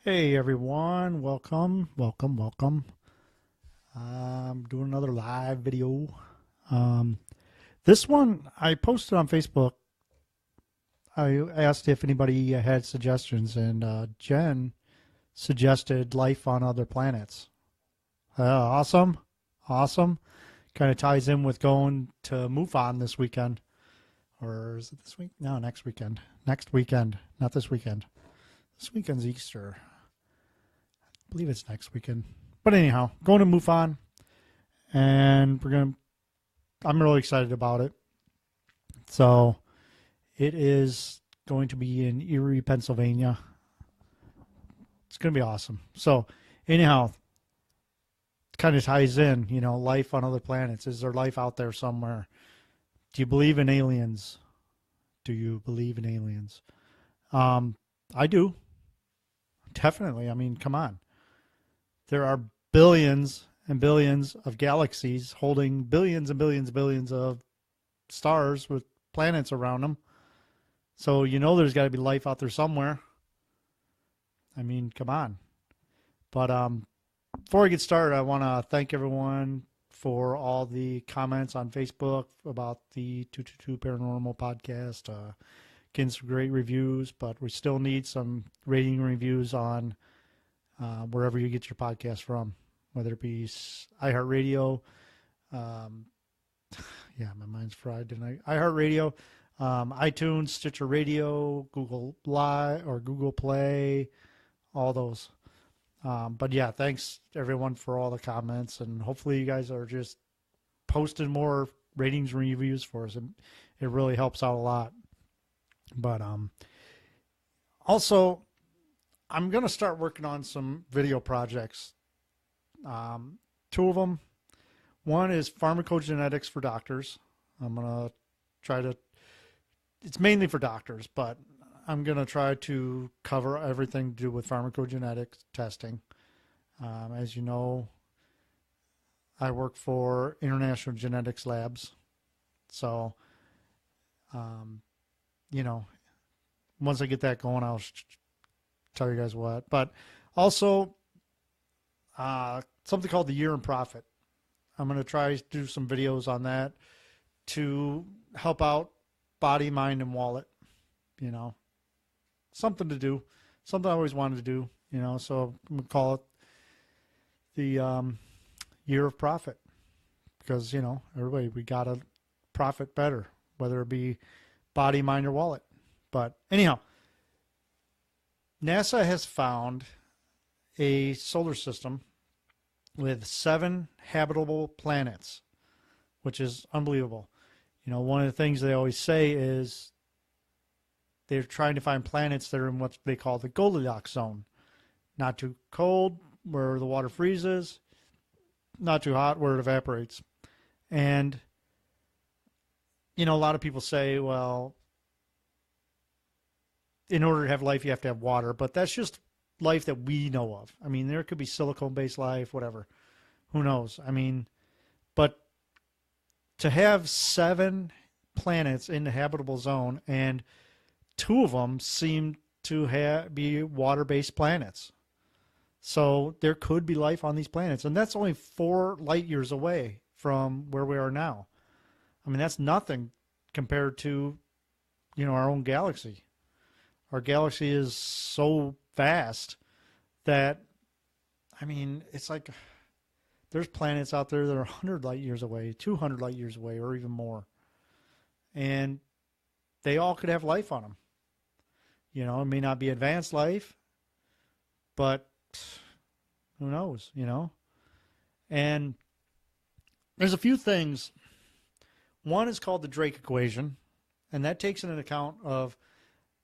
Hey everyone, welcome. I'm doing another live video. Um, this one I posted on Facebook. I asked if anybody had suggestions, and Jen suggested life on other planets. Awesome, awesome. Kind of ties in with going to MUFON this weekend, or is it this week? No, next weekend. Next weekend, not this weekend. This weekend's Easter. I believe it's next weekend. But anyhow, going to MUFON, and I'm really excited about it. So it is going to be in Erie, Pennsylvania. It's going to be awesome. So anyhow, kind of ties in, life on other planets. Is there life out there somewhere? Do you believe in aliens? Do you believe in aliens? I do. Definitely. I mean, come on. There are billions and billions of galaxies holding billions and billions and billions of stars with planets around them. So there's got to be life out there somewhere. I mean, come on. But before I get started, I want to thank everyone for all the comments on Facebook about the 222 Paranormal podcast. Getting some great reviews, but we still need some rating reviews on wherever you get your podcast from, whether it be iHeartRadio. Yeah, my mind's fried tonight. iHeartRadio, iTunes, Stitcher Radio, Google Live or Google Play, all those. But yeah, thanks everyone for all the comments, and hopefully you guys are just posting more ratings and reviews for us. It really helps out a lot. But also, I'm going to start working on some video projects. Two of them. One is pharmacogenetics for doctors. I'm going to try to, it's mainly for doctors, but I'm going to try to cover everything to do with pharmacogenetics testing. As you know, I work for International Genetics Labs. So, once I get that going, I'll tell you guys what. But also, something called the Year in Profit. I'm going to try to do some videos on that to help out body, mind, and wallet. Something to do, something I always wanted to do. So I'm going to call it the Year of Profit, because everybody, we got to profit better, whether it be body, mind, or wallet. But anyhow, NASA has found a solar system with 7 habitable planets, which is unbelievable. One of the things they always say is they're trying to find planets that are in what they call the Goldilocks zone. Not too cold, where the water freezes, not too hot, where it evaporates. And, a lot of people say, well, in order to have life, you have to have water, but that's just life that we know of. I mean, there could be silicone-based life, whatever. Who knows? I mean, but to have 7 planets in the habitable zone, and 2 of them seem to be water-based planets. So there could be life on these planets, and that's only 4 light years away from where we are now. I mean, that's nothing compared to, our own galaxy. Our galaxy is so vast that, I mean, it's like there's planets out there that are 100 light years away, 200 light years away, or even more. And they all could have life on them. It may not be advanced life, but who knows, And there's a few things. One is called the Drake equation, and that takes into account of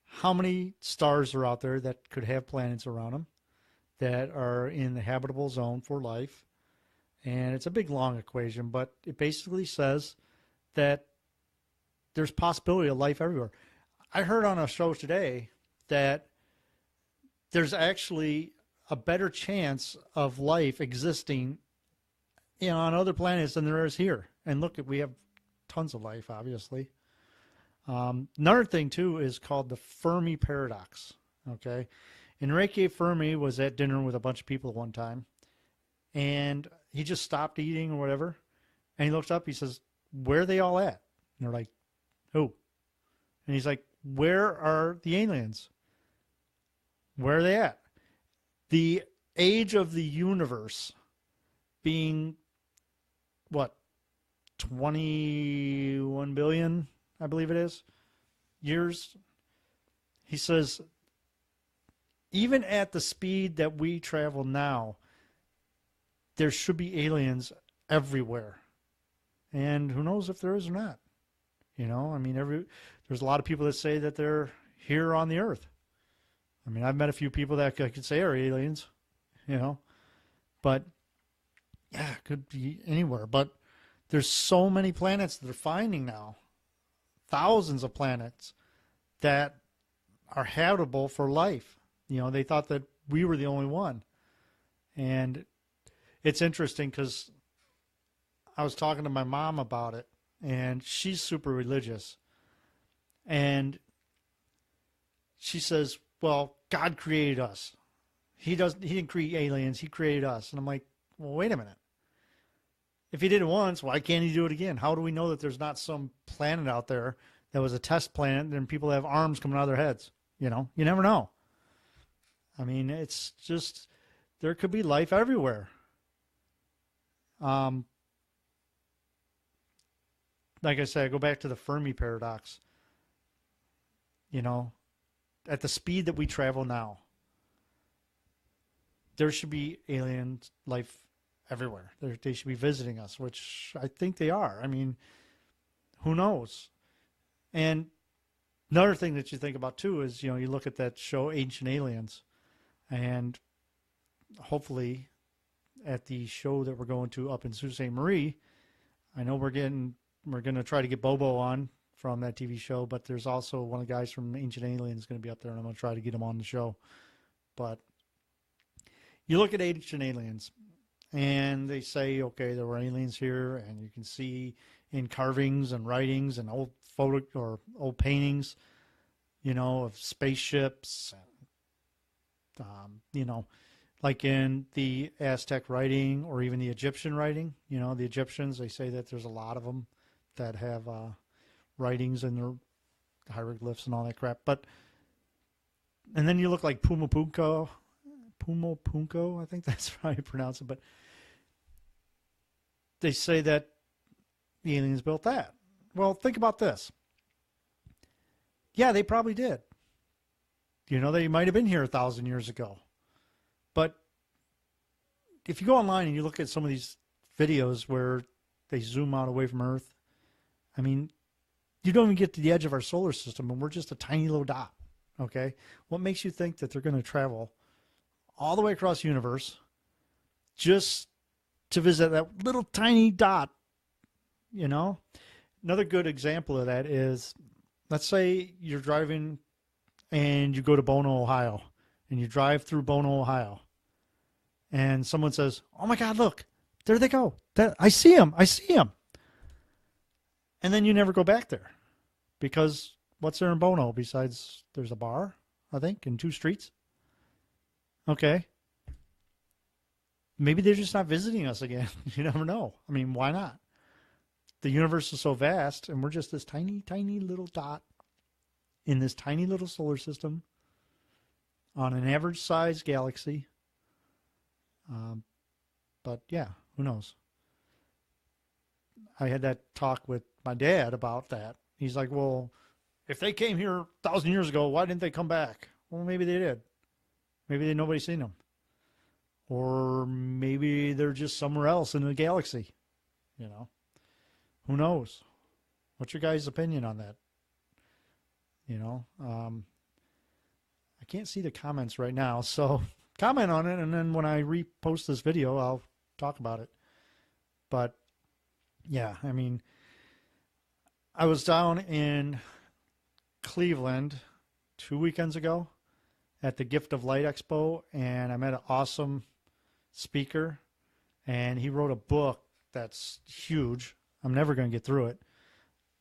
how many stars are out there that could have planets around them that are in the habitable zone for life. And it's a big, long equation, but it basically says that there's possibility of life everywhere. I heard on a show today that there's actually a better chance of life existing on other planets than there is here. And look, we have tons of life, obviously. Another thing, too, is called the Fermi paradox. Okay. Enrique Fermi was at dinner with a bunch of people one time, and he just stopped eating or whatever, and he looks up. He says, "Where are they all at?" And they're like, "Who?" And he's like, "Where are the aliens? Where are they at?" The age of the universe being what, 21 billion, I believe it is, years. He says, even at the speed that we travel now, there should be aliens everywhere. And who knows if there is or not. You know, I mean, there's a lot of people that say that they're here on the earth. I mean, I've met a few people that I could say are aliens, you know, but yeah, it could be anywhere. But there's so many planets that they're finding now, thousands of planets that are habitable for life. You know, they thought that we were the only one. And it's interesting because I was talking to my mom about it, and she's super religious. And she says, well, God created us. He didn't create aliens, he created us. And I'm like, well, wait a minute. If he did it once, why can't he do it again? How do we know that there's not some planet out there that was a test planet and people have arms coming out of their heads? You know, you never know. I mean, it's just, there could be life everywhere. Like I said, I go back to the Fermi paradox. You know, at the speed that we travel now, there should be alien life everywhere. They should be visiting us, which I think they are. I mean, who knows? And another thing that you think about too is, you know, you look at that show Ancient Aliens, and hopefully at the show that we're going to up in Sault Ste. Marie, I know we're going to try to get Bobo on from that TV show, but there's also one of the guys from Ancient Aliens going to be up there, and I'm going to try to get him on the show. But you look at Ancient Aliens, and they say, okay, there were aliens here, and you can see in carvings and writings and old photo or old paintings, you know, of spaceships, you know, like in the Aztec writing or even the Egyptian writing. You know, the Egyptians, they say that there's a lot of them that have writings and their hieroglyphs and all that crap. But, and then you look like Pumapunko, I think that's how you pronounce it. But they say that the aliens built that. Well, think about this. Yeah, they probably did. You know, they might have been here 1,000 years ago. But if you go online and you look at some of these videos where they zoom out away from Earth, I mean, you don't even get to the edge of our solar system, and we're just a tiny little dot, okay? What makes you think that they're going to travel all the way across the universe just to visit that little tiny dot, you know? Another good example of that is, let's say you're driving and you go to Bono, Ohio, and you drive through Bono, Ohio, and someone says, oh my God, look, there they go. I see them. And then you never go back there because what's there in Bono besides there's a bar, I think, and 2 streets? Okay. Maybe they're just not visiting us again. You never know. I mean, why not? The universe is so vast, and we're just this tiny, tiny little dot in this tiny little solar system on an average size galaxy. But yeah, who knows? I had that talk with my dad about that. He's like, well, if they came here 1,000 years ago, why didn't they come back? Well, maybe they did. Maybe nobody's seen them. Or maybe they're just somewhere else in the galaxy. You know, who knows? What's your guys' opinion on that? You know, I can't see the comments right now, so comment on it, and then when I repost this video, I'll talk about it. But yeah, I mean, I was down in Cleveland 2 weekends ago at the Gift of Light Expo, and I met an awesome speaker, and he wrote a book that's huge. I'm never going to get through it.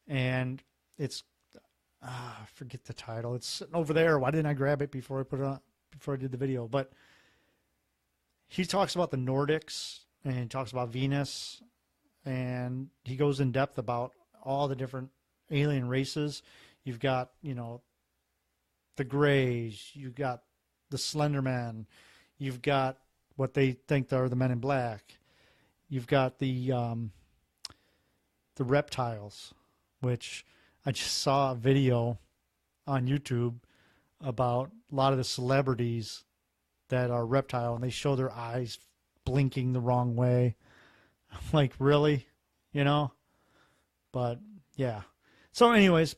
And it's, I forget the title. It's sitting over there. Why didn't I grab it before I put it on? before I did the video, but he talks about the Nordics and he talks about Venus, and he goes in depth about all the different alien races. You've got, the Greys, you've got the Slender Man, you've got what they think are the Men in Black, you've got the reptiles, which I just saw a video on YouTube about a lot of the celebrities that are reptile, and they show their eyes blinking the wrong way. I'm like, really? But yeah. So anyways,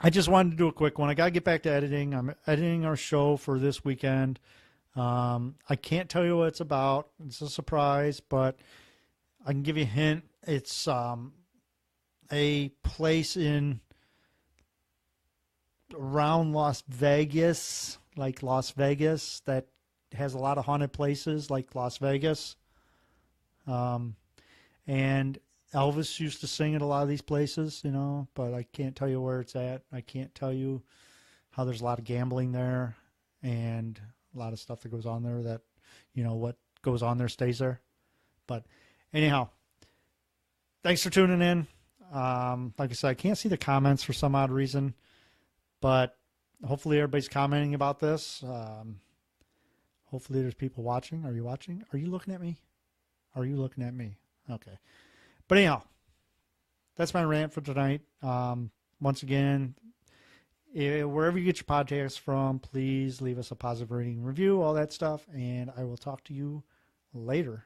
I just wanted to do a quick one. I got to get back to editing. I'm editing our show for this weekend. I can't tell you what it's about. It's a surprise, but I can give you a hint. It's a place around Las Vegas, like Las Vegas, that has a lot of haunted places like Las Vegas. And Elvis used to sing at a lot of these places, but I can't tell you where it's at. I can't tell you how there's a lot of gambling there and a lot of stuff that goes on there that, what goes on there stays there. But anyhow, thanks for tuning in. Like I said, I can't see the comments for some odd reason, but hopefully everybody's commenting about this. Hopefully there's people watching. Are you watching? Are you looking at me? Are you looking at me? Okay. But anyhow, that's my rant for tonight. Once again, wherever you get your podcasts from, please leave us a positive rating and review, all that stuff, and I will talk to you later.